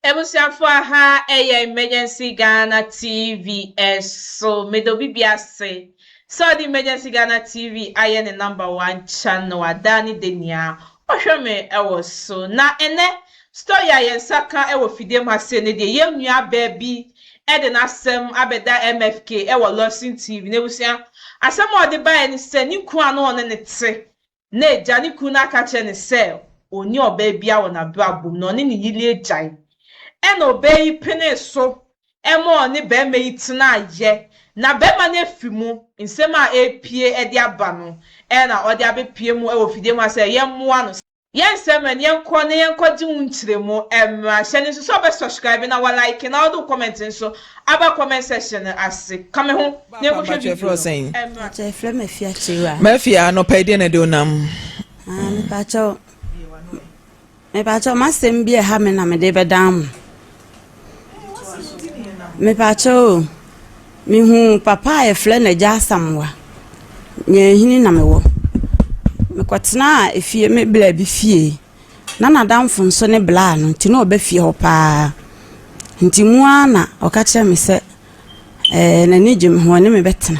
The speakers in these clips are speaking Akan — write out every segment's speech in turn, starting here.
Ebusiafo ha emergency Ghana TV so medobi biase. So the emergency Ghana TV aye ne #1 channel adani denia. Ohwe me ewo so na ene story aye saka ewo fidem ase ne de yemnua baabi de nasem abeda MFK ewo Lawson TV nebusia asem odi ba ni se ni ku ano one ne te na eja ni ku na aka che ne se oni oba bia wona brabum no ne yili ejai eno be pene so emo ne be me itena ye na be ma na fimu nsem a epie e de aba no na odi abepie mu e wo fide mu ase ye moa no yen sem en yen ko ne yen kwaji unchiremu emra hye so so be subscribe na wa like na odo comment so aba comment section ase kame ho ne ko hwe video emra che flem afia chewa mafia no pede na de onam me pacho masem bi ha me na me de bedam me pacho mi hu papa e fle na ja samwa nye hini na me wo me kwatena efie me bla bi fie na nadamfo nso ne bla no nti na obafie ho pa nti mua na okacha me se na nije me ho ne me betena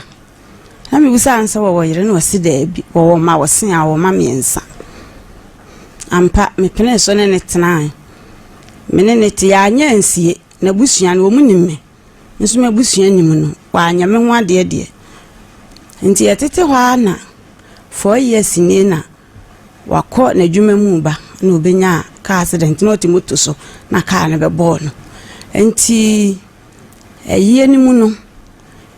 na me busa ansa wo yire na wasi da bi wo ma wosen a wo ma miensa ampa me pene so ne netena me ne neti ya nya nsie na busua no mu nimme nso me busua nim no wa anya me ho ade de nti yetete ho ana 4 years ni na wakọ na dwuma mu ba na obenya car accident na otimoto so na car na be ball no nti eyiye ni mu no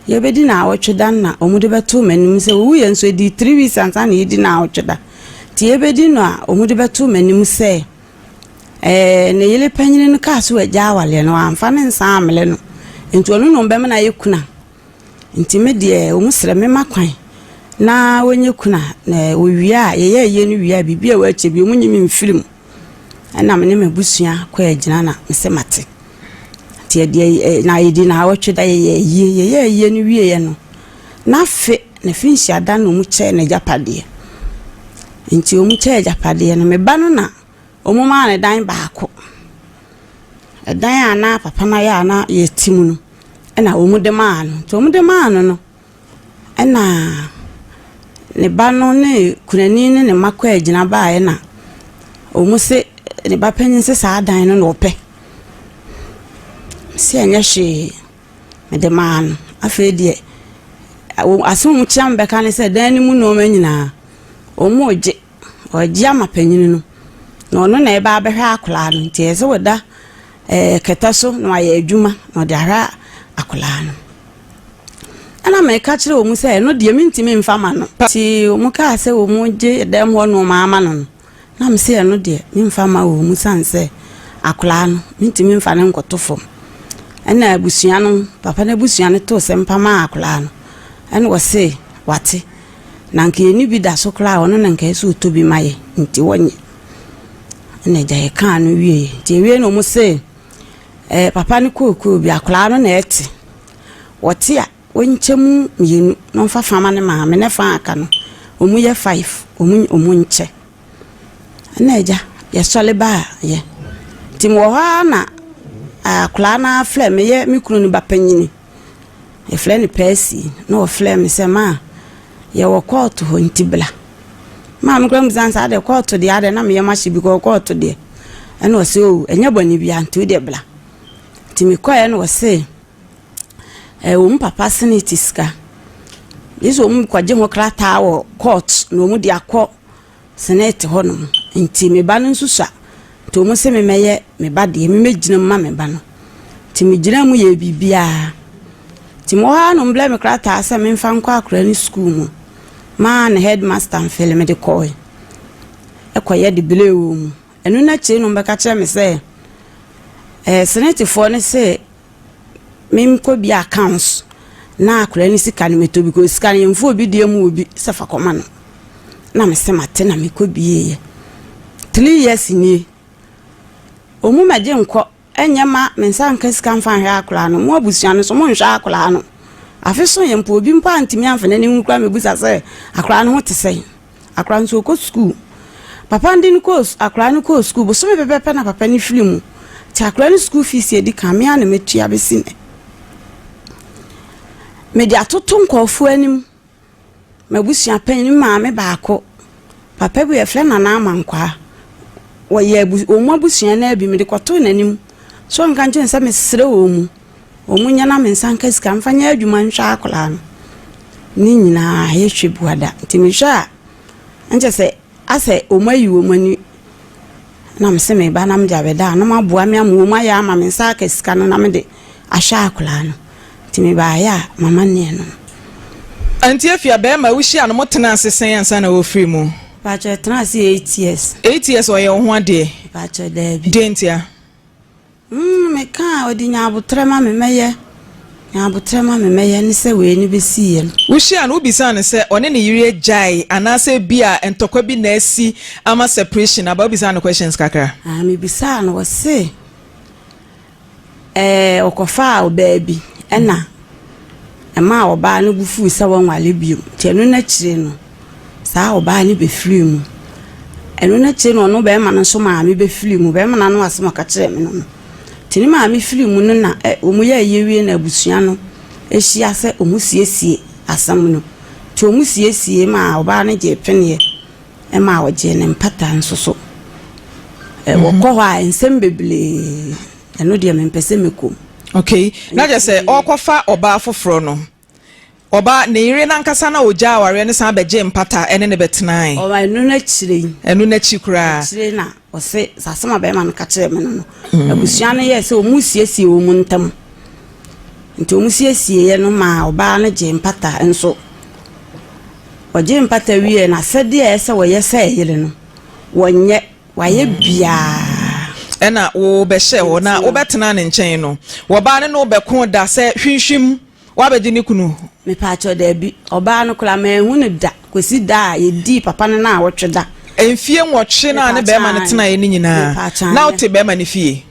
ye bedi na awotweda na omude beto manim se wo ye nso di 3 weeks ansa na yedi na awotweda ti ye bedi no a omude beto manim se ne yele panyine no car so agya wale no amfa ne nsa amele no nti onu no mbem na yekuna nti me de omusre me makwan na wonye kuna na owia ye no wia bibia wa ache bi omunyimi mfirim ana me ne mabusua kwa agina na msemate tie de na yedi na awotweda ye no wie no na fe na finshi ada no mu che na japade nti omu che japade no me ba no na omu ma na dan baako dan ana papa na ya na ye timu no na omu de ma no to omu de ma no na ne ba no ne kunani ne makwa agina baaye na omu se ne ba panyin se saa dan no no pe se anya hwe me de man afa die aso mu chiambe ka ne se dan ni mu no manyina omu oje amapanyin no no no na e ba behwa akola no nti ese woda keta so no aye adwuma no de ahwa akola no ana me ka kire omu se no de mintimi mfama no ti omu ka se omu je dem ho no mama no na me se no de mfama omu sanse akola no mintimi mfa ne nkotofo ana abusua no papa na abusua no to se mpama akola no ana wo se wate na nke ni bi da so kra ono na nke so tobi maye nti wonye na jaye kan no wie ti wie no mu se papa ni kooko bi akola no na eti wote a wonchemu yenu no fa fama ne ma me ne fa aka no omu ye 5 omu nche na eja ye sole ba ye timo ha na akola na flem ye mikru ni bapanyini e flem ni pesi no flem se ma ye wo court ho ntibla ma me kwam zansa de court de ade na me ye ma shi bi court de ene o se o enya bani bia ntu de bla timi koye no se papa senetiska yeso kwaje ho krata wo court no mu dia kọ senate ho no nti me ba no nsusa to mu se me meye me ba de me megina ma me ba no ti me gina mu ye bibia ti mo ha no mble me krata asa me mfa nkọ akra ni school mu ma na headmaster mfele me de koy ekoye de blewu mu enu na che no mbeka kire me se senate fo ne se mem ko bi accounts na akura ni sika ni meto bi ko sika ni mfo obi de mu obi sefa koma no na me se mate na me ko bi 3 years ni omu maje nko enyema me nsa nka sika mfa hwa akura no mo abusua no so mo nhwa akura no afeso ye mpo obi mpa ntimi amfa na ni nkura me busa se akura no hote sei akura nso ko school papa ndi ni ko akura ni ko school bo so me pepe na papa ni film takra no school fees edi kamea na metua besi ne me dia toto nkofo anim mabusua panyin maame baako papa bi efle na na amankwa wo ye omu abusua na abi me de kwato nanim so nka nche nsa mesere omu nya na mensanka sika mfanya adwuma nhwa akola no ni nyina yehwe buada ntimihwa nche se ase omayi omani na mse me ba na mja beda na maboa me amoma ya ama mensaka sika no na me de ahwa akola no ntimi ba ya mama ne no anti afia be ma wushi an motena asesen ansa na wo free mu ba cha tena si 8 years 8 years o ye ho ade ba cha debi dentia me ka odi nya abotrema me meye ni se we ni besi ye wushi an ubisa ne se one ne yire jai anase bia entokwa bi na asi ama separation about bisa no questions kakra me bisa no se okofa o baby ena ema oba no bufu se won wale biom tienu na kire no sa oba ni be free mu enu na kire no no be ma no so ma me be free mu be ma na no asema ka kire me no tini ma me free mu no na omu ya yewie na abusua no ehia se omu siesie asam no ti omu siesie ma oba no je pene ema oje ne mpata nsoso wokọ ha ensem beble eno de me mpese mekom. Okay, na just say okofa oba foforo no oba ne yire na nkasa na oja aware ne san beje mpata ene ne betenai oba enu na chire enu na chikura chire na ose sasema be ma no ka kire me no abusua no ye se omu siesie omu ntam nti omu siesie ye no ma oba na je mpata enso oje mpata wie na sede ye se wo ye se yire no wonye waye bia ena wo be hye wo na wo betena ne nchen no wo ba ne no be ko da se hwinhwim wa be ni kunu me pa cho da bi oba no kula ma hu ne da kwesi da ye di papa ne na wotwe da enfie nwotwe na ne be ma ne tena ye ni nyina na o te be ma ne fie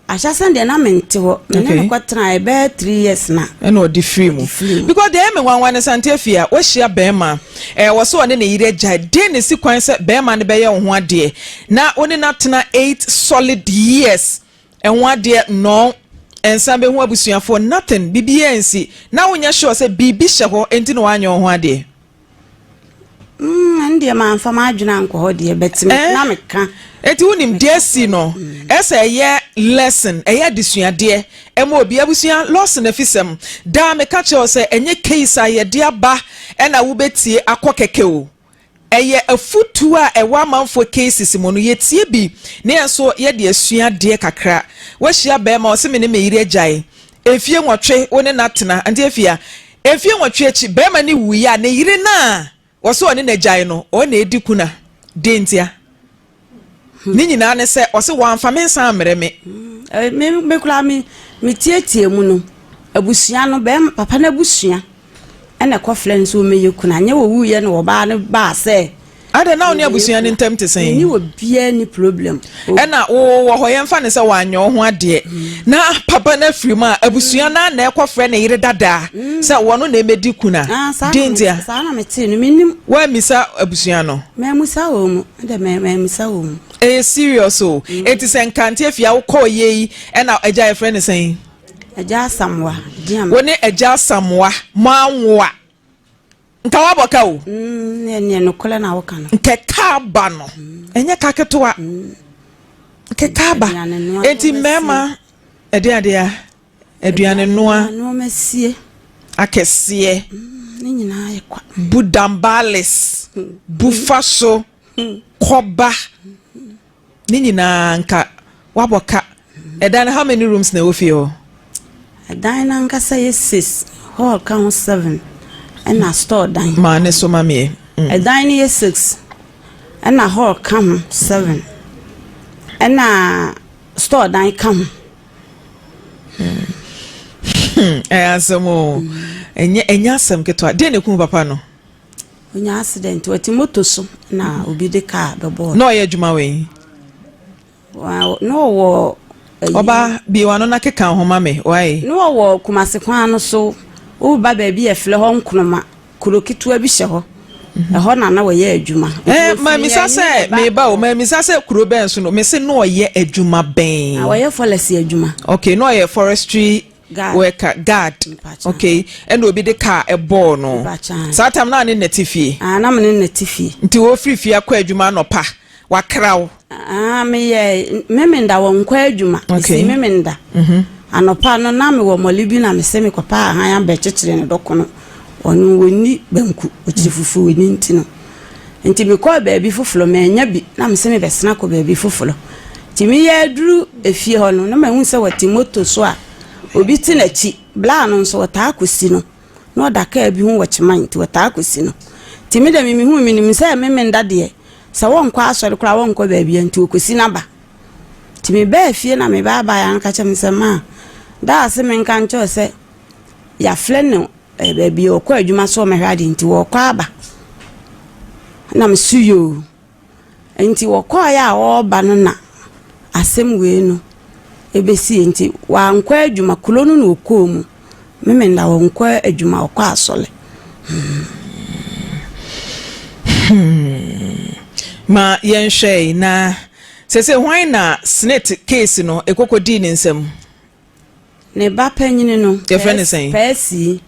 asha sande na mente ho ne ko tena e be 3 years na ena o di free mu because dey me wan sante afia wo hia be ma wo so ne yire gya de ne si kwan se be ma ne be ye ho ade na oni na tena 8 solid years ho ade no ensa be ho abusua for nothing bibia ensi na wonya sure se bibi hye ho enti no wanyo ho ade ndia ma mfa ma adwena nko ho de betime na meka eti wonim de si no ese ye lesson eye desuade ema obi abusua Lawson afisem da meka che o se enye case aye de aba ena wo betie akokeke o eye afutu a ewa manfo cases mo no yetie bi ne enso ye de asuade kakra wo hia be ma o se me ne meyire agyae efie nwotwe woni natena ante afia efie nwotwe echi be ma ne wuya ne yire na wo so oni na agyae no o na edikuna dentia ni nyina ne se o se wanfa me nsan amere me kula me tietie mu no abusua no be papa na abusua ena ko friends o meye kuna nya wo wuye no wo ba ne ba se ada na oni abusua ni ntem te sen ni wo bia ni problem ena wo ho yemfa ne se wanyo ho ade na papa na frima abusua na ekọ frɛ ne yire dada se wono na emedi kuna dendia sa na meti no minim wa misa abusua no me musa wo mu de me misa wo mu serious o eti se nkante afia wo kɔ ye ena agya e frɛ ne sen agya samwa diam woni agya samwa manwa nka waboka o ne no kola na woka no nke kaba no enye kaketoa nke kaba enti mema ade aduane noa no mesie akese ne nyina ayekwa budambales bufaso koba ne nyina nka waboka edan how many rooms na ofio edan na nka say 6 hall count 7 and a store dan ma ne so mame edan ni 6 and a hall count 7 and a store dan come asemo enya asem keto de ne kun papa no onya accident wati moto so na obi de car be board no ye adwuma we no wo oba bi wano na keka ho mame why no wo kumase kwan no so wo ba ba bi e fle ho nkonoma kurokitu abi hye ho ho na na wo ye adwuma ma mi sa se me ba o ma mi sa se kuro ben so no me se no ye adwuma ben wo ye forestry adwuma okay no ye forestry worker guard okay and obi de car e ball no satam na ne netifie na me ne netifie nti wo frifie akwa adwuma no pa wakraw me ye memenda wo nkwa adwuma si memenda anopa no na me wo molibi na me se me kopa han ya be kekere ne dokono onu woni banku okiri fufu woni ntino nti me ko baabi fufuro me nya bi na me se me besena ko baabi fufuro ti me ye duru efie ho no na ma hu se wati moto so a obi ti na chi bla no so wata akosi no na odaka bi hu wachiman ti wata akosi no ti me da me hu me ni se me menda de se won kwa asori kura won ko baabi nti okosi na ba ti me ba efie na me ba ya nka che me se ma da se me nka ncho se ya fleno baabi okwa adwuma so me hwade nti wo kwa aba na me suyo nti wo kwa ya wo ba no na asem we no ebesi nti wa nkwa adwuma kulo no na okomu memenda wo nkwa adwuma okwa asole ma yenhwe na sese hwan na snake case no ekokodi ni nsem ne ba panyini no pesi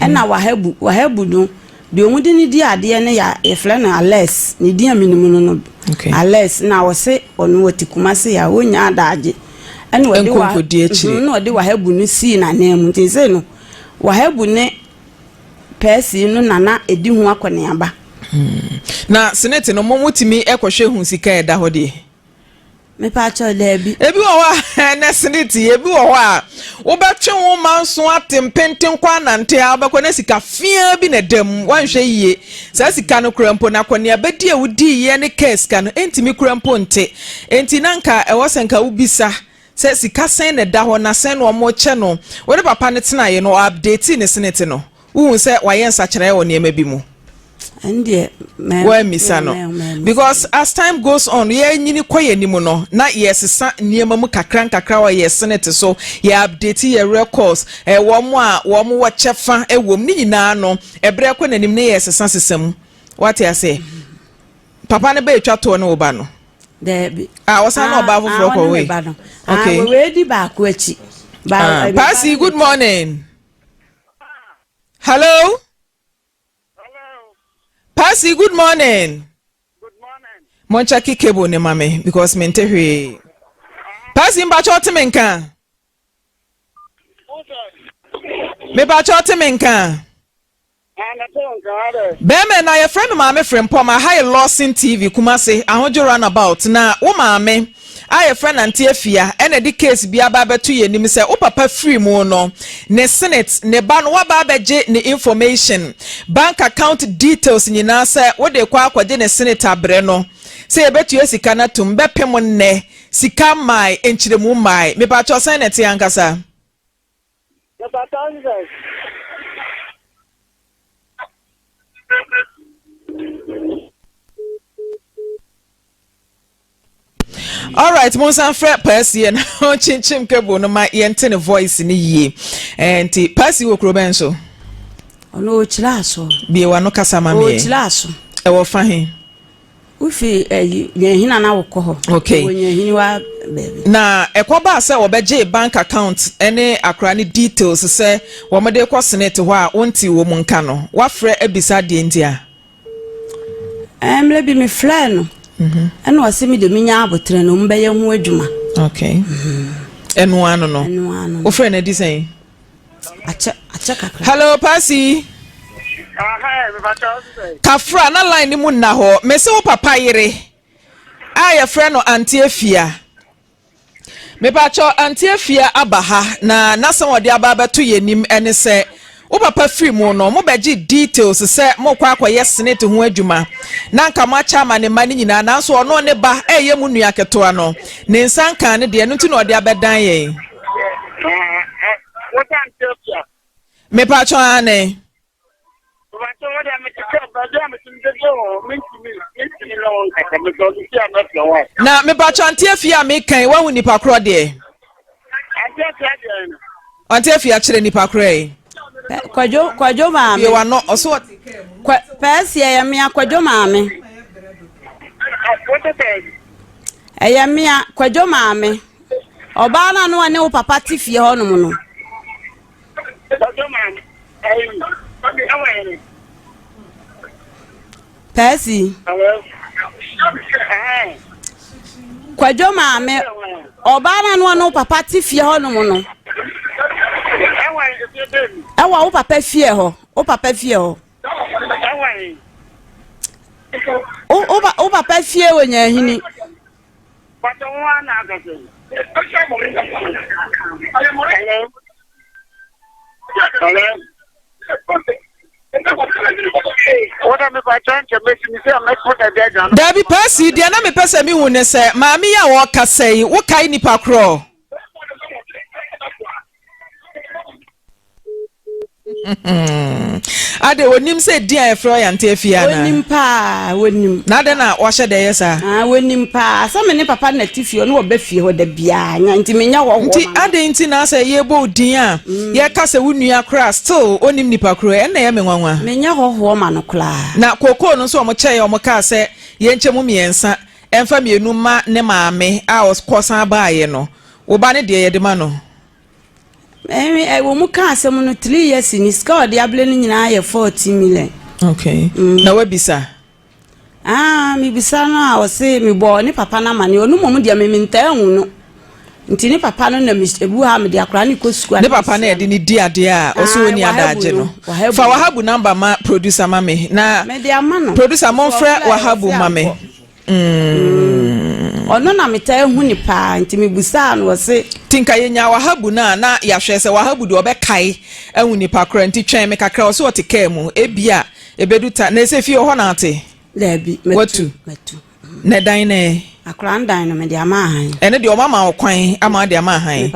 na wahabu no de omudi ni di ade ne ya efle na Alex ni di aminimu no Alex na wo se onu watikuma se ya wonya adaje ene wodi wa no wodi wahabu no si na nemu ntese no wahabu ne pesi no nana edi hu akone aba na senate no momutimi ekohwe hu sika eda hode me pa cho lebi ebi wo wa na senate ebi wo a wo betwe wo manso atempenten kwa nante abakọ na sika fia bi na dem wanhwe yie sa sika no kurampo na kwani abedi e wudi ye ne case ka no entimi kurampo nte enti nanka e wosenka ubisa se sika sen na da ho na sen no mo che no wo ne papa ne tena ye no update ne senate no wo se wayensa kire wo ne ema bi mu and where misano because as time goes on ye nyini koye nimu no na yesesa niema mu kakra wa yesenete so ye update ye records wo mo wa chefa ewom ni nyina no ebre ko nanim ne yesesa sesam what you say papa ne be etwa to no oba no there wasa no oba foforo ko we okay we di ba ko achi Passy, good morning. Hello. Passy, good morning. Good morning. Moncha kikebo ne mame because mente hwe. Passy mba chote menka. Me ba chote menka. Beme na ye friend mame friend poma high Lawson TV kumase ahojo runabout na wo mame aye friend anti afia ene di case bia ba betu ye nim se wo papa free mu no ne senate ne ba no wa ba beje ne information bank account details nyina se wo de kwa akwaje ne senate abre no se e betu esika na tum bepem ne sika mai enchiremu mai me ba cho senate yankasa all right monsan fre Percy na chinchim kebo no ma yente ne voice ni yie enti Percy wo kro ben so ono ochira so bi wa no kasa ma me ochira so e wo fa hin ufi yehina na wo ko ho okay yehini wa baby na ekoba se wo beje bank account ene akra ni details se wo mede ko senate ho a wonti wo mu nka no wa fre ebisa de ntia emle bi me fly no eno asemi de minya abotre no mbeye hu adwuma okay eno ano no o friend na di sen acha kakra hello Passy kafra na line ni mu na ho me se wo papa yire aye friend no anti afia me ba cho anti afia abaha na nasa wode aba to yenim ene se wo papa free mu no mo beji details se mo kwa akwaye senate ho adwuma na nka ma chama ne mani nyina na so ono ne ba eye mu nua keto no ne nsanka ne de no nti no ode abedan ye me pa cho ane na me pa cho antiafia me kan wa hu nipa kro de antiafia kire nipa kro e kwajo ma me wa no oso Pesi eyamia kwadwo maame. Eyamia kwadwo maame. Oba na no ane wo papa ti fie ho no mu no. Pesi. Kwadwo maame. Oba na no ane wo papa ti fie ho no mu no. Ewa wo papa fie ho. Wo papa fie ho. O papa fie wo nya hini. Dabi pasi dia na me pese mi hune se maami ya wo kasai wo kai nipa kro. Ade wonim se dia efro ya nte afia na. Wonim pa, wonim. Na de na wo hye de yesa. Wonim pa. Asa me ne papa na tifie no wo ba fie ho da bia. Nya nti menya wo ho. Nti ade nti na se ye bo din a. Ye ka se wo nua kra still onim nipa kro e na ye me nwanwa. Menya ho ma no kla. Na koko no so omo che omo ka se ye nche mu miensa. Emfa mienu ma ne maame a okosan baaye no. Wo ba ne de ye de ma no. Wo mu ka asem no 3 years ni ska de able no nyina ye 14 million. Okay. Na we bisa. Mi bisa no a wo se mi bo ni papa na mane onu mom de me nta hu no. Nti ni papa no na mi ebu ha me de akra ni ko school. Ni papa na de ni di ade a o so oni adaje no. Fa wahabu number ma producer ma me. Na me de ama no. Producer mo frɛ wahabu ma me. Ono na meta hu ni pa nti me busa no wo se tinka yenya wahabu na ya hwɛ sɛ wahabu de obɛkai ahu ni pa kra nti twɛn me kakra wo so wote ka mu ebia ebeduta na ese fie ho na ate labi metu na dan ne akra ndan no me de ama han ene de o mama wo kwan ama de ama han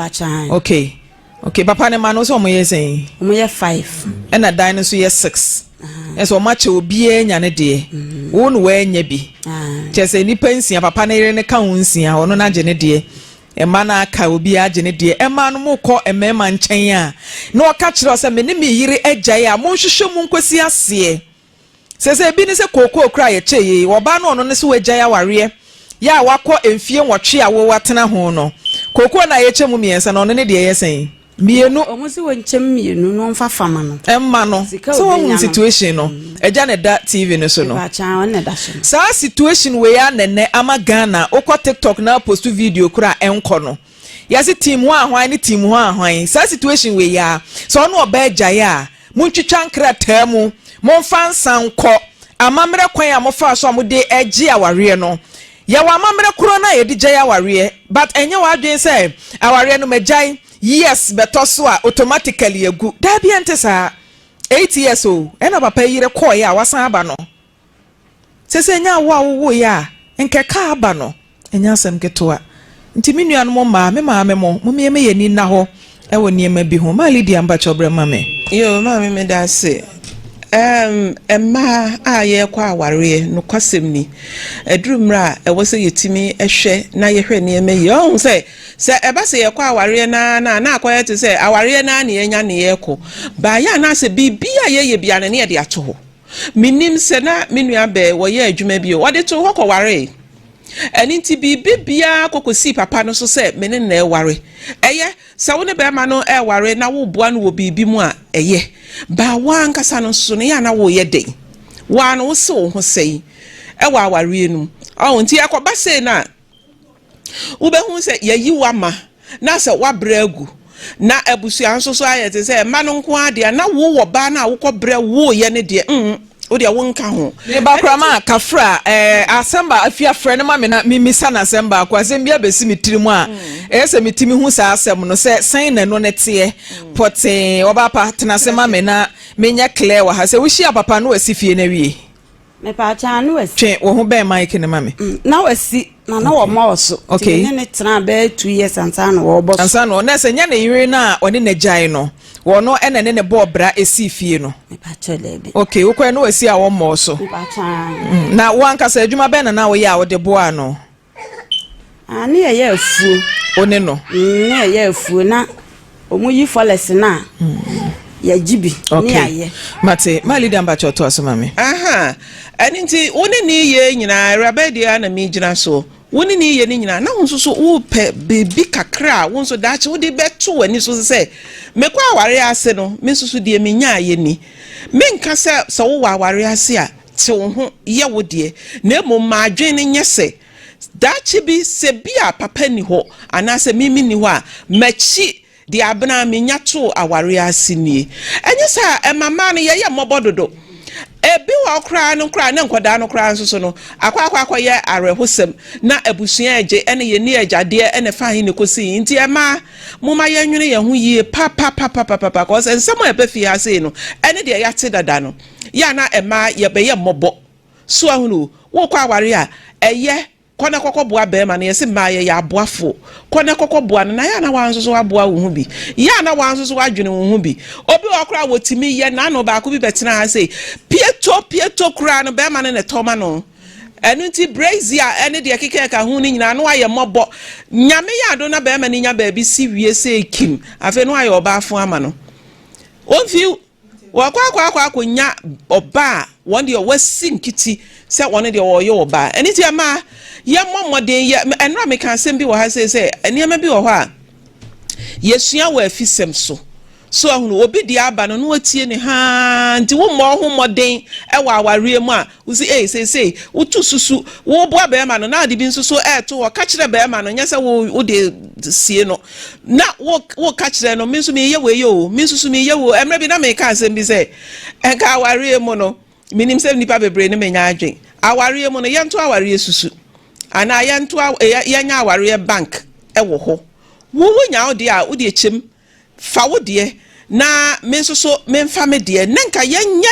okay papa ne ma no so mo yesen mo ye 5 ena dan no so ye 6 eso ma che obi enya ne de wo no wa enya bi chese ni pensia papa ne yere ne ka ho nsia ono na je ne de ema na aka obi age ne de ema no mo kɔ emema nkyɛn a na ɔka kyerɛ sɛ me ne me yere agyae a mo nhwehwɛ mu nkwasi ase sese bi ne sɛ kokoo kra ye kyeye wo ba no ono ne se wagyae aware ya wakɔ emfie nwɔtwe a wo watena ho no kokoo na ye kyɛ mu miensa no ono ne de ye sɛn mienu omo se wonkyem mienu no mfa fama no emma no so one situation no eja ne da TV no so no sa situation we ya nene ama Ghana okọ TikTok na post video kura enko no yase team ho ahwan ne team ho ahwan sa situation we ya so no oba agya ya muntwitwa nkra taamu momfa nsanko amamre kwan a mofa so amode agi aware no ya wa amamre kro na ye di gya aware but enye wa adwen say aware no magyan yes beto so a automatically egu da bia ntesa 8 years o ena papa yire call ya wasan aba no sese nya wo ya nke ka aba no enya asem ketoa nti menua no ma me mo me ye ni na ho e wo niema bi ho ma Lydia mba chobre ma me yo ma me da se emma a ye kwa aware no kwasem ni edurumra e wo se yetimi ehwe na ye hwe niema yi o se eba se ye kwa aware na akoye te se aware na enya ne ye ko ba ya na se bibia ye bia ne ye de ato ho minim se na menua be wo ye adwuma bi o wo de to ho ko ware eni nti bibia kokosi papa no so se mene na eware eye se wo ne be ma no eware na wo boa no wo bibi mu a eye ba wa nkasa no so ne ya na wo ye den wa no wo se wo ho sei ewa aware nu o nti akoba se na ubehu se yayi wama na se wabragu na abusua nso so ayete se ma no nko ade na wo wo ba na wo kɔbrɛ wo ye ne de o de wo nka ho ne ba krama kafra asamba afia frɛ ne ma me na mimisa na asamba akwasem bia besi mitirimu a se mitimi hu sa asem no se sen na no ne te pote oba pa tena se ma me na menya clear wa ha se wo hia papa no asifie na wie me pa cha no asi twe wo ho be mic ne ma me na wasi na wo ma oso okay ne tena be 2 years ansa no wo boss ansa no na se nya na yire na one na gyae no wo no ene ne bo bra esifie no me pa cha lebe okay wo kwa no asi a wo ma oso me pa cha na wo ankasa adwuma be na wo ya wo de boa no ani ye afu one no ne ye afu na omu yi foles na ya jibi ni aye mate mali damba choto asomame aha ani nti woni ni ye nyina rabadia na mi gyina so woni ni ye ni nyina na wonso so wo pe bebi kakra wonso dache wo de beto wani so se mekwa aware ase no me susu de me nya aye ni me nka se wo aware ase a te wo ho ye wo de na mo ma adwen ne nyese dache bi se bia papa ni ho anase mimi ni ho a machi di abna me nya to aware ase ni enye sa emama no ye mobododo ebi wa kra no kra na nkoda no kra nso so no akwa ye arehosem na abusua eje ene ye ni agade ene fa hin ne kosi nti ema moma ye nwene ye ho yie pa cause ensemo ebefi ase no ene de ya te dada no ya na ema ye be ye mobo so ahunu wo kwa aware a eye kona kokobua be ma na yesi ma ye ya aboafo kona kokobua na ya na wanso so aboa wo hu bi ya na wanso so adwene wo hu bi obi okra wotimi ye na no ba ko bi betena ha sei pieto kra no be ma ne toma no enu nti brazia ene de keke ka hu ni nyina no aye mobo nyame ya do na be ma ni nya ba bi si wie sei kim afi no aye obaafo ama no onfi wakwa nya oba won de wasi nkiti se won de oye oba eni ti ama ye momoden ye enra me kan sem bi wo ha se eniema bi wo ho a yesua wa afisem so ahunu obi di aba no atie ne ha nti wo mo ho moden e wa aware mu a usi say utu susu wo bo aba ma no na de bi nsusu to wo ka kire ba ma no nya se wo de sie no na wo ka kire no minsu me ye we yo minsusu me ye wo emre bi na me ka asem bi se enka aware mu no minim se nipa bebre ne menya adwen aware mu no ye nto aware susu ana ye nto ye nya aware bank e wo ho wo nya wo de a wo de chem fa wo de na mensoso memfa me de nanka yenye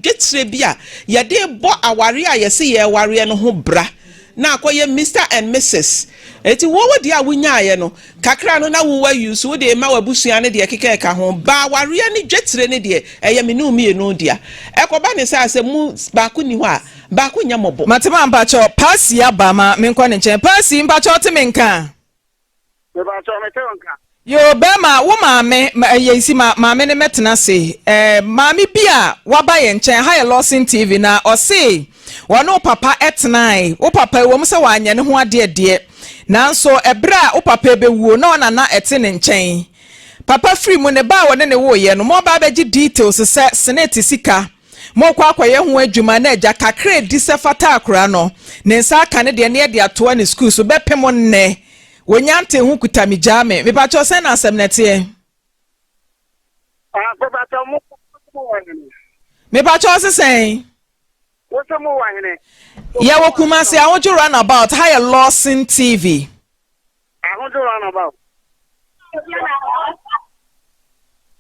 dwetire bia ye de bo aware a ye se ye aware no ho bra na akoye Mr and Mrs eti wo de a wonya ye no kakra no na wo use wo de ma wabusua ne de keke ka ho ba aware ne dwetire ne de eye me no mie no dia ekoba ne sa asemu ba ko ni ho a ba ko nya mobo matema mpacho pasi abama menkwa ne nchen pasi mpacho te menka me ba cho me te nka yo bema wo maame yesi maame ne metena se maame bia waba ye nchen ha ye Lawson TV na o se wono papa etnai wo papa wo mse wanye ne ho ade nanso ebra wo papa ebewuo na ona na ete ne nchen papa free mu ne ba wone ne wo ye no mo ba beji details se senate sika mo kwa ye ho adwuma na eja kakra di se fata akura no ne nsa aka ne de ne de ato ne school so bepem ne wonyante hu kutami jame me pa cho se na asem nete papa to mo wahene me pa cho se sen wo to mo wahene ya wo kuma se I want to run about higher Lawson TV I want to run about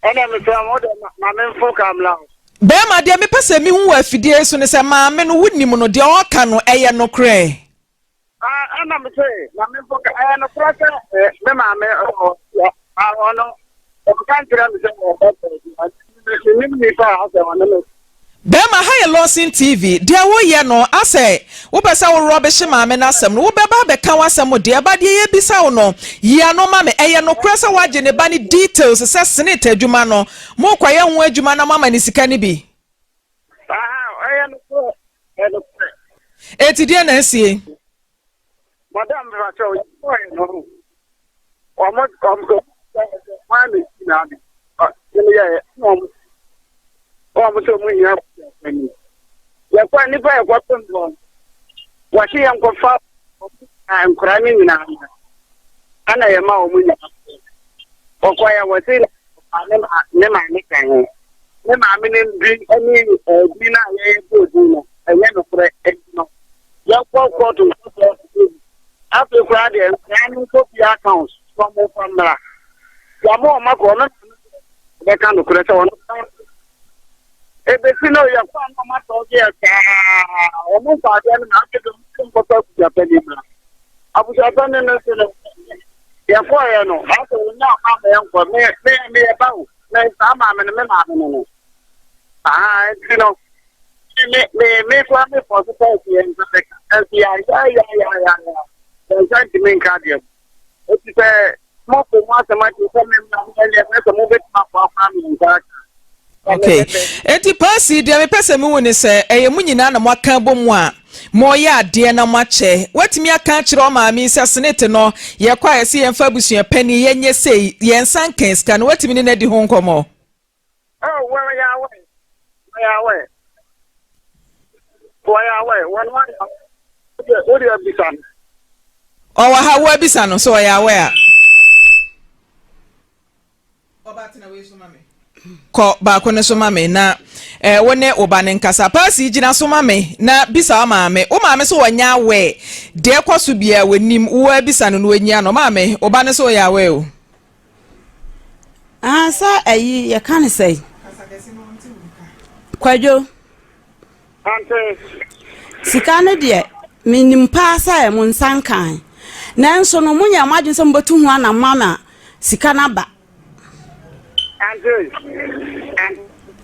ene me tell mo de ma men fo kam la be ma de me pese mi hu afidie so ne se ma me no wunnim no de o ka no eye no kre ana me say na me fo ka no process me ma me no o kan tira me say me ni fa ha se wana me Bema higher Lawson TV dia wo ye no ase wo pesa wo rubbish ma me na asem no wo beba be ka wasem de ba de ye bisa wo no ye no ma me eye no kresa waje ne ba ni details se senate adwuma no mo kwa ye ho adwuma na mama ni sika ni bi eye no eti dia na asie madam me ba cho no o mo ko ma ni na bi ni ye no o mo so mo ya ya kwa ni pa kwa tonbo wa shi yan ko fa an kurani ni na ana ya ma o mu ya o kwa ya wa ti ne ma ni kan ne ma mi ni bi ani bi na ye bo du no enye no kure no ya kwa to after Friday and so the accounts from Mofamra. Yamo Macron, they can't look at one. If they see no, you're from Matogia, almost I didn't have to come for Japan. I was a therefore, I know how to now have a young for me about next time I'm in the middle. You know, may for me for the and yeah. The sentiment cardiac. It is a smoke for once a month to come in and let me move it up our family back. Okay. Eti pasi dia me pese me woni se eye mu nyina na mwaka bomu a moya ade na mwache. Wetimi aka kire o maami se senete no ye kwa ye se ye mfa busua pani ye nye sei ye nsan kenska no wetimi ne na di ho nkomo. Oh, where ya way? One. What do you have done? O wa ha wa bisa no so ya we a. Obatina we so mame. Ko ba ko ne so mame na wone oba ne nkasa pasi gina so mame na bisa mame o mame so wanya we de kwaso bia wanim wo bisa no wanya no mame oba ne so ya we o. Sa ayi ya kan say Kwadwo Ante sika ne de minim pa sa e mun sankan nanso no munya madwen so mbotu ho na mama sika na ba Ante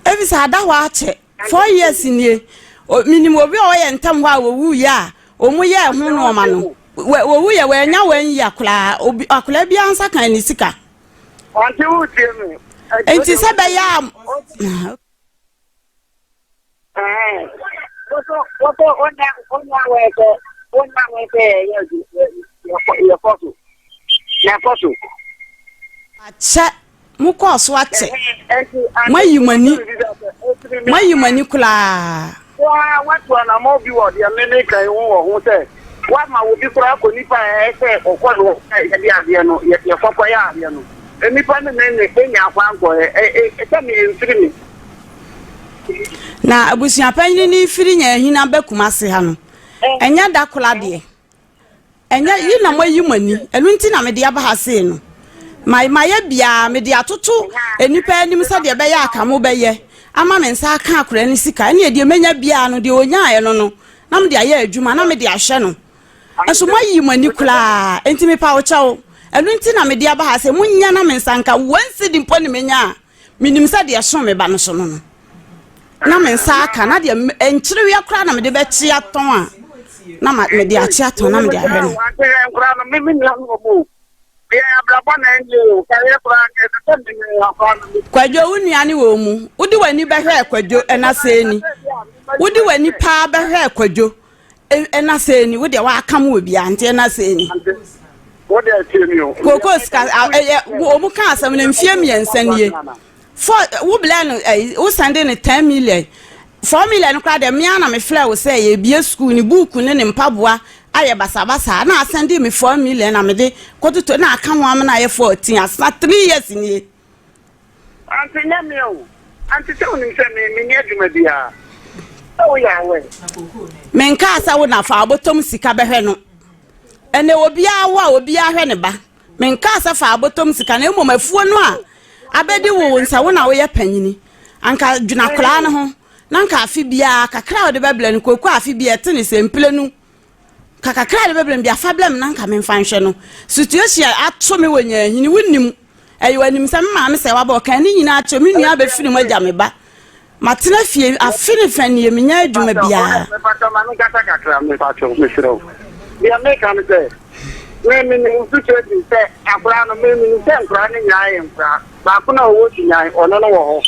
Evisa da wa che 4 years nie minim obi o ye ntam ho a wowu ya omu ye ho no ma no wowu ye we nya wan ya kula akula bia ansa kan ni sika Ante wo tie me. enti se be ya What che muko so ache mayimani kula what one am obi wo de meme kan wo say what ma wo bi kura ko nipa say okwo e de ade no ye fofo ya ade no nipa ne enya kwa anko e me mfiri ni na abusia panyi ni firi nya hina bekumase ha no enya da kula de enya yi na mayimani enu nti na me de aba ha sei no maye bia me de atoto enipa anim se de be ya akamo be ye ama me nsa aka akura ni sika ene de menya bia no de onya ye no na me de aye adwuma na me de ahwe no enso mayimani kula enti me pa wo chawo enu nti na me de aba ha sei munya na me nsa nka wansi di mpo ni menya minim se de so me ba no so no na me nsa aka na de enkyire wi akura na me de be chi aton a na me de achi aton na me de ahwe no Kwadwo unuane wo mu udi wani behwe kwadwo enaseni udi wani pa behwe kwadwo enaseni udi wa akam obi ante enaseni what they tell me kokos ka wo mu ka asam na mfie miensanie for wo blan wo sande ne 10 million 4 million kwa de mia na me fla wo say ye bie school ni book ne mpaboa aye basa na asende me 4 million na me de kototo na aka ho am na aye 14 asa 3 years ni Ante nyame o ante se oni se me nya dwuma bia o ya we men ka asa wo na fa abotom sika behwe no ene obi awa obi ahwe ne ba men ka asa fa abotom sika na emo mafuo no a abedi wo nsa wo na wo ye panyini anka dwuna kula na ho na nka afi bia kakra wo de bebele no koku afi bia tene se mplenu kakakra de bebele bia fa blem na nka men fanhwe no situation ato me wonya hini wonnim ayi wanim se ma me se wa ba kan ni nyina acho me nua be firi mo agya me ba matena fie afini fanie me nya adwuma bia bia me kan se me situation se akura no me se nkura ne nyae nkura ba ko na wo ti nyae ono no wo ho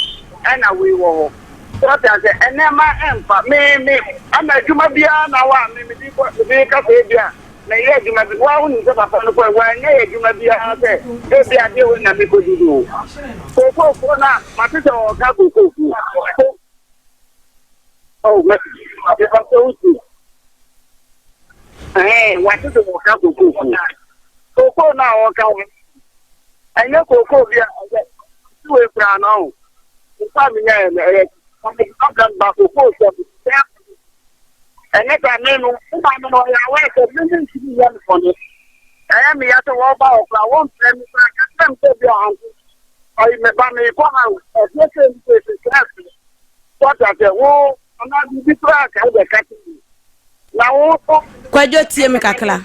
ana we wo ho so ta se enema empa me ana adwuma bia na wa me di ko be ka fe bia na ye adwuma bi wa hu ni se papa no ko wa nya ye adwuma bia se e bia de wo na me ko dudu ko na matete o ka ko oh me e fa so uti what is the work of Coco now or cow? I know Coco via 2 brown now. The family back and let I know million for this. I am here to walk out. I won't let me them to be on. I may buy me a house of nothing to class. What at the wall, I'm not be track. I will catch you. Kwadwo tie me kakla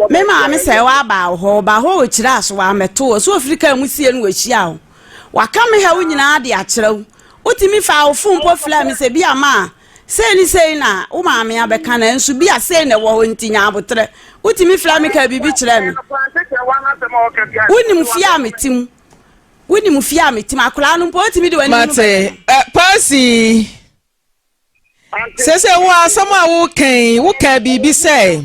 me ma me se wa ba ho kira so wa meto so Afrika musie no wahia wo waka me ha wo nyina ade akiraw utimi fa wo fumpo fla me se bia ma se ni sei na wo ma me abeka na nsu bia sei na wo ho ntinya abotre utimi fla me ka bibi kira me unim fia metim woni mu fia me tim akora no mpo timi de wani mate pasi sese wo asam a wo kan bibi say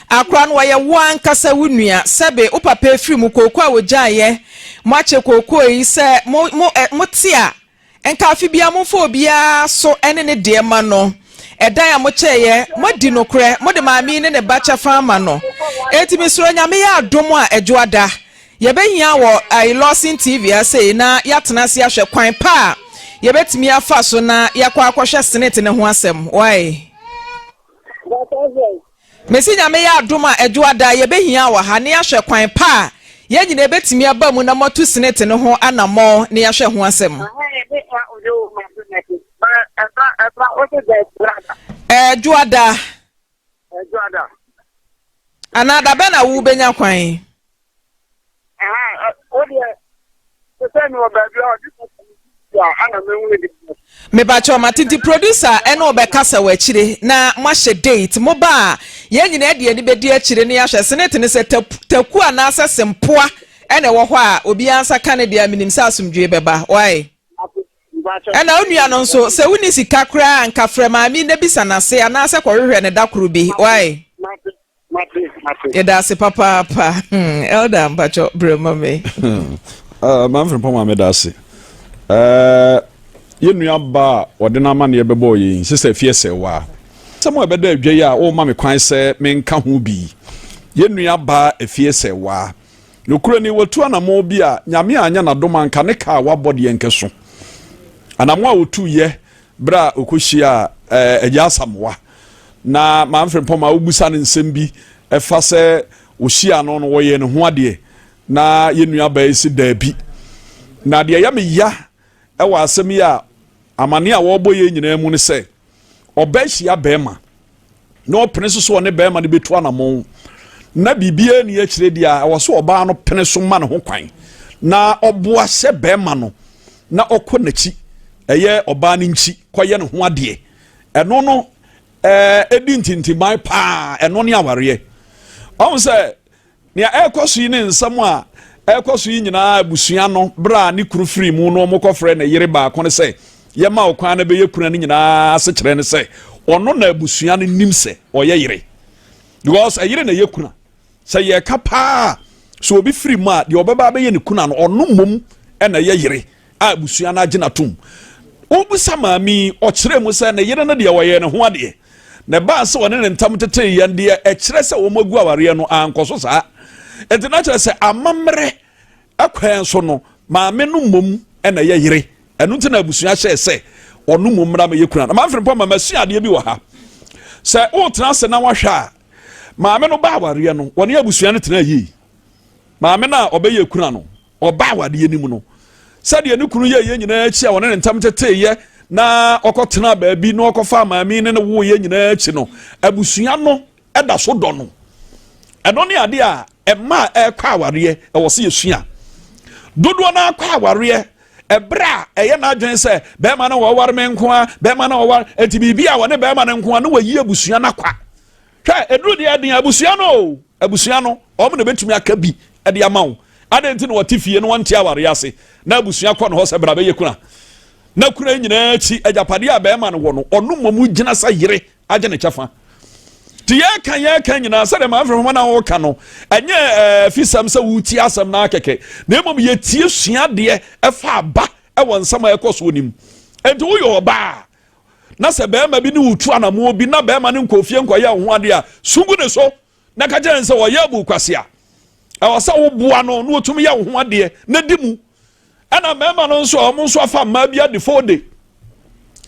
akora no ye wan kasa wunua sebe wo papa efiri mu kokko a wo gyaye mo ache kokko yi se mo tia enka afi bia mo fo bia so ene ne de ma no edan a mo cheye mo di no kre mo de maami ne ne bacha fama no etimi soro nyame ya adom a ejoada ye behia wo Lawson TV say na yatena se ahwe kwan pa ye betimi afa so na yakwa akwhwe senate ne ho asem why mesi nyame ya adom a ejoada ye behia wo ha ne ahwe kwan pa ye nyina betimi aba mu na motu senate ne ho anamo ne ahwe ho asem Juada. Anada bena wu benya kwan. Me bacho matiti producer ene obekasa wa chire na mahye date mo ba ye nyina de ani bedi achire ne yahwe senate ne se taku anasa sempoa ene wo ho a obi ansa kan de aminim sa asumdwe beba why ena onua no nso se wuni sika kra anka fremaami na bisa na se anasa kwhwehwe ne dakuru bi why Yedase papa elder mpacho brema me man from poma me dase yenua ba odena ma ne bebo yi sister fie se wa samo ebeda adwa ya o ma me kwan se me nka ho bi yenua ba efie se wa nokura ni watu anamo bi a nyame anya na doma nka ne ka wa bode enkeso anamo a otu ye bra okohia eja samwa na manfrem poma obusa ne nsem bi efa se ohia no no wo ye ne ho ade na yenua ba esi dabi na de ya me ya ewa asem ya amane a wo boye nyina mu ne se obahia bema na opene so ne bema ne betu anamo na bibia ne ya kire dia wo so oba no pene so ma ne ho kwan na oboa se bema no na okonachi eye oba ne nchi koye ne ho ade eno no edi ntintimai pa eno ne aware on se ne ekosu ne nsam a ekosu nyina abusua no bra ne kuru free mu no mokofre na yire ba ko ne se ye ma okwan na be yekuna ne nyina se kire ne se ono na abusua ne nimse oye yire because yire na yekuna se ye kapa so obi free mu a de obeba be ye ne kuna no ono mom na ye yire abusua na agina tum obusa maami okire mu se na yire na de woye ne ho ade na ba se wone ne ntam tete yande e kire se wo magu aware no ankoso saa enti na kire se amamre akwan so no maame no mom na ye yire enu nti na abusua hye se onu mumra me yekuna na manfrem po mama suade bi wo ha se o tena se na wahwa maame no ba aware no wone abusua no tena yi maame na obeye kuna no oba awade ni mu no sade ne kunu ye nyina achi a wone ne ntam tete ye na okotena baabi na okofa maami ne wo ye nyina achi no abusua no eda so do no eno ne ade a ema ekwa aware e wo se yesua dodo na akwa aware ebra eye na adwen se be ma na wo ware me nkoa be ma na wo ware enti bibia wone be ma na nkoa no wayi abusua na kwa hwe eduru de adin abusua no o mo na betumi aka bi e de amawo adenti no watifie no wonte aware ase na abusua kwa no ho se bra be yekuna na kura nyina chi ajapade a be ma no wo no onu momu gina sa yire age ne kyafa ti ye kan nyina sa de ma afro na wo ka no enye fisam sa wuti asam na akeke na emom ye tie sua de efa ba e won sama ekoso onim enti wo yo ba na se be ma bi ni wutu anamo bi na be ma ne nkofie nkoye ho ade a sungu ne so na ka je nse wo ye bu kwase a awasa wo bua no no otum ye ho ade na dimu ana mema no nso o nso afa ma bia de fode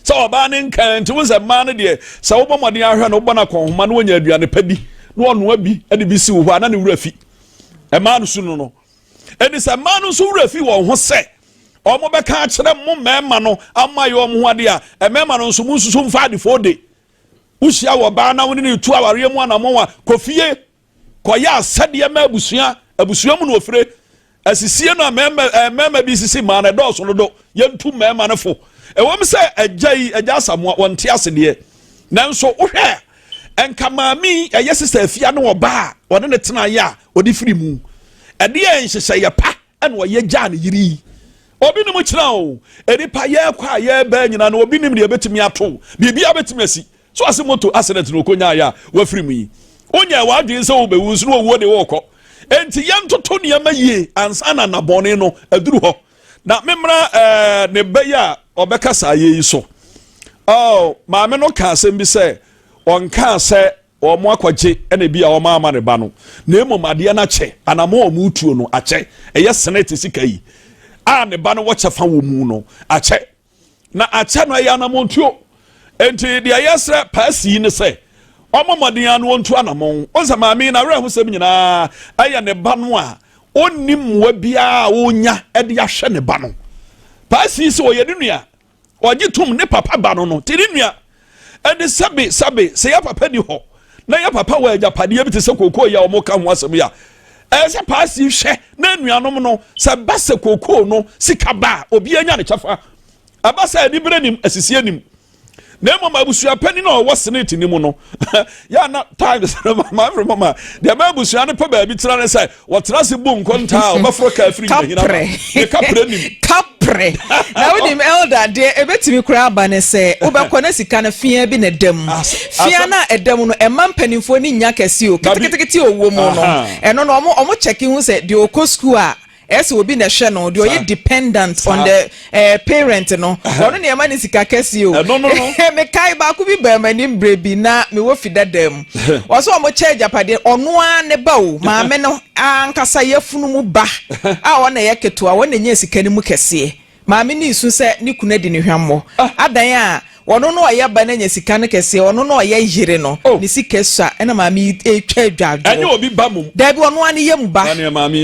so oba ne nkan ti wo se ma ne de se wo bomode ahwe no bo na konhoma no onya aduane pa bi no ono abi ade bi si wo ana ne wura fi e ma no sunu no edi se ma no so wura fi wo ho se o mo be ka kire mo mema no amaye o mo ade a e mema no nso mu nsusu mfa de fode ushia wo ba na woni ne tu aware mu ana mo wa kofie koya asade ma abusua mu no ofre asisie no mema bi sisi ma na do so no do yentu mema ne fo ewom se agya samoa wonte asede nanso wohwe enka maami eye sister afia no oba one ne tena ya odi firi mu ede en hyehye ye pa ene wo ye gya ne yiri obi nim kyerɛ o enipa yɛ kwa yɛ ba nyina no obi nim de betimi ato bibia betimi asi so ase moto accident no konya ya wafiri mu yi onya wadwen sɛ wo bewu so no wo de wo kɔ enti yɛ ntoto ne ma yie ansa na nabɔne no aduru hɔ na memra ne bɛya obɛkasa yɛ yi so maame no ka asɛm bi sɛ ɔnka sɛ ɔmo akɔgye ɛna bi a ɔmo ama ne ba no na emomade na kyɛ anamo ɔmo tuo no akyɛ ɛyɛ senate sika yi a ne ba no wɔkyɛ fa wɔ mu no akyɛ na akyɛ no ɛyɛ anamo tuo enti de ayɛ sɛ paasi ne sɛ ɔmo mɔden ano ontu anamo ɔnsa maame na werɛ ho sɛm nyinaa ɛyɛ ne ba no a onnim wa bia onya ɛde ahwɛ ne ba no paasi sɛ ɔyɛ ne nua ɔgye tum ne papa ba no te ne nua ɛde sabe sɛ ya papa di hɔ na ya papa wa agyapadeɛ bi te sɛ kokoo ya ɔmo ka ho asɛm ya sɛ paasi hwɛ na nuanom no sɛ ba sɛ kokoo no sika ba obi anya ne kyɛfa aba sɛ ani bere nim asisie nim na mama abusua pani na ɔwɔ senate ni mu no ya na times mama de ma abusua ne pa ba bi tira ne sɛ wɔtira se bu nkonta ɔbɛforo ka afiri nyina ne kapre nim kapre na wonim elder de ebetimi kura aba ne sɛ wobɛkɔ na sika na fia bi na dam fia na edam no ɛma mpanimfo ni nya kɛse o ketekete owo mu no ɛno no ɔmo checking hu sɛ de okɔ school a ese obi na hwe no de oye dependent on the parent no ono ne ma ne sika kɛse o no me kai ba ku bi ba mani brebi na me wo fida dam wo so omo che japade ono a ne ba o maame no ankasa yafunu mu ba a wo na ye keto a wo na nya sika ni mu kɛse maame ni isu sɛ ne kuna di ne hwammo adan a ono no aye ba na nya sika ne kɛse ono no aye yire no ne sika sua ena maame etwa adwadwo anya obi ba mum da bi ono ani yam ba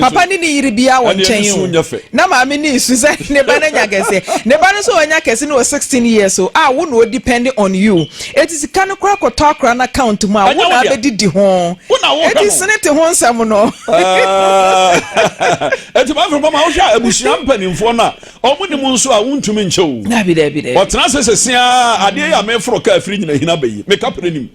papa ni yire bia wo nkyɛn na maame ni isu sɛ ne ba na nya kɛse ne ba no so anya kɛse no 16 years so wo no depend on you eti sika no kora kɔtɔ akora na account mu a wo na abedidi ho eti senate ho nsɛm no eti ba fo ma wo hwa abusua mpanimfo na ɔmo ni mu nso a wontumi nkyɛw na bi ɔtena sɛsia ade ya me foro ka afiri nyina hina bayi me kapre nim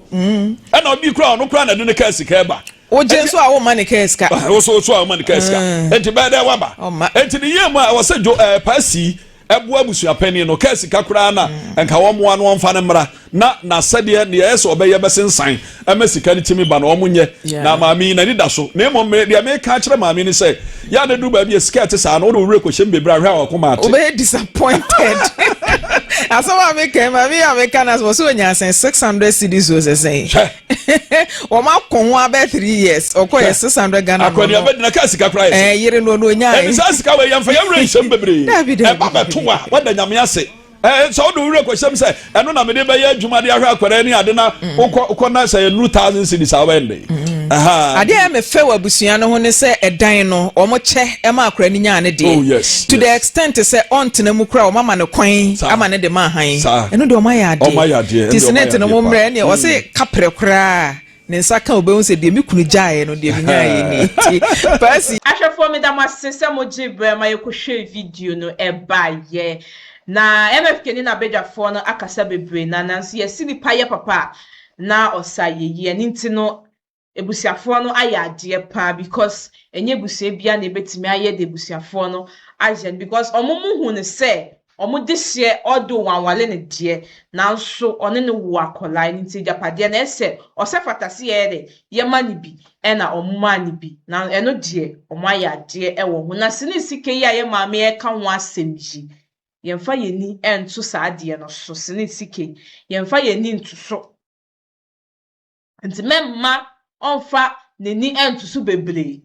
ɛna obi kura ono kura na de ne ka sika ba o je so a wo man ka sika o so a man ka sika enti ba da wa ba enti ne yemu a wo se jo pasi ebu abusua pani no ka sika kura na enka wo mo anu mfa ne mra na sɛdeɛ ne yɛ so obɛyɛ bɛsensan ama sika ne timi ba na wo munye na maami na ni da so na emo me de me ka kyerɛ maami ne sɛ ya na du ba bi sika te sa na wo wure ko hyem bebra hwa wa koma ate obɛ disappointed asoma me ke maami America na so nya 600 cedis o say o ma ko ho about 3 years o ko 600 Ghana akoni abedina ka sika kura yire no nya e sa sika we yamfa yamre hyem bebre e ba beto a wada nyame ase so do wure ko hyem say eno na me de be ya adwuma de ahwa akwara ni ade na ukɔ na say 2000 cedis awende ade ya me fe wa busua no ho ne say edan no o mo che e ma akwara ni nya ne de to the extent say ontena mu kura o mama ne kwan ama ne de ma han eno de o ma ya ade ti senate no mo mre ne o say kapre kura ne nsa ka obehu se de mi kunu jaaye no de mi nyaaye ni ti pasi ahwefo me da masese mo gibre ma yekohwe video no eba ye na MFK ni na bedwafo no akasa bebre na nanso yesi ni paye papa na osayeyi ani nti no ebusiafo no ayade pa because enye busie bia na ebetimi aye de ebusiafo no agent because omumu hu ne se omu dihye odo wanwale ne de nanso one ne wo akola nti japade na ese osefata ye de ye mani bi na omuma ni bi na eno de omu ayade ewo hu na sini sike yi aye maame e ka ho asemji yemfa yeni entu saade no so sini sike yemfa yeni ntu so nti memma onfa neni entu so bebre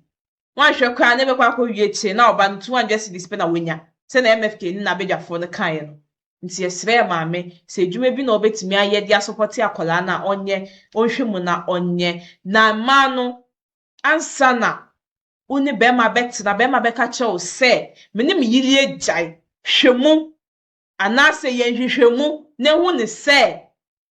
wan hwe kwa ne bekwa ko wie na oba no 200 cedis pe na wonya se na MFK ni na bedwafo no kan no nti esre maame se dwuma bi na obetimi aye dia support akola na onye onhwe mu na onye na ma no ansa na uni be ma betina be ma beka che o se meni me yiri agyan hwemu anase yen hwehwemu ne hu ne se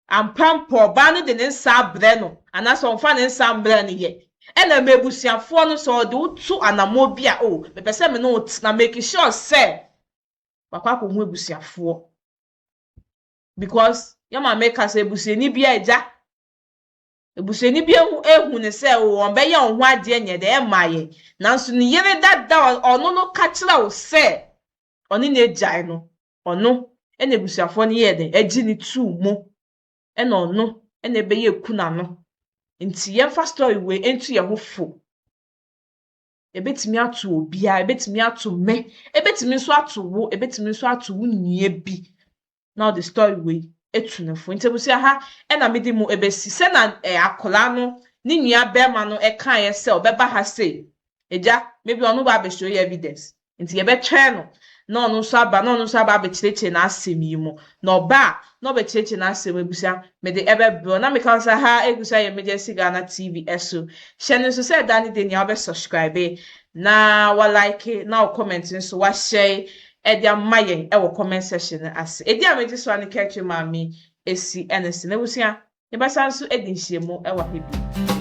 ampampo ba no de ne nsa abre no anase onfa ne nsa abre ne ye ena mebusiafo no so de utu anamo bia o bepese me no na make sure se papa ko hu ebusiafo because yama make us ebusiani bia eja ebusiani bia ehu ne se o on be ye on ho ade nye de e maye nanso ne yere dada ono no ka kira o se ɔne ne gyae no ɔno ɛna ebusuafoɔ no yɛ den agyi ne tuu mu ɛna ɔno ɛna ɛbɛyɛ kuna no nti yɛmfa story wei ntu yɛn ho fo ebetumi ato obiara ebetumi ato me ebetumi nso ato wo ebetumi nso ato wo nua bi na ɔde story wei etu ne fo nti ebusua ha ɛna mede mu ebesi sɛ na akɔla no ne nua bɛrima no ɛka yɛ sɛ ɔbɛba ha sɛ egya maybe ɔno ba abɛhyɛ yɛ evidence nti yɛbɛtwɛn no na ɔno nso aba abɛkyerɛkyerɛ n'asɛm yi mu na ɔba na ɔbɛkyerɛkyerɛ n'asɛm ebusua mede ɛbɛbrɛ na meka sɛ ha ebusua yɛ Emergency Ghana TV ɛso hyɛ ne nso sɛ ɛda ne de nea ɔbɛsubscribe na walike na o comment nso wahyɛ ɛde ama yɛn ɛwɔ comment section no ase edi a megye so ane kɛtwe maame esi ɛne se na ebusua yɛbɛsa nso edi nhyiamu ɛwɔ ha bi.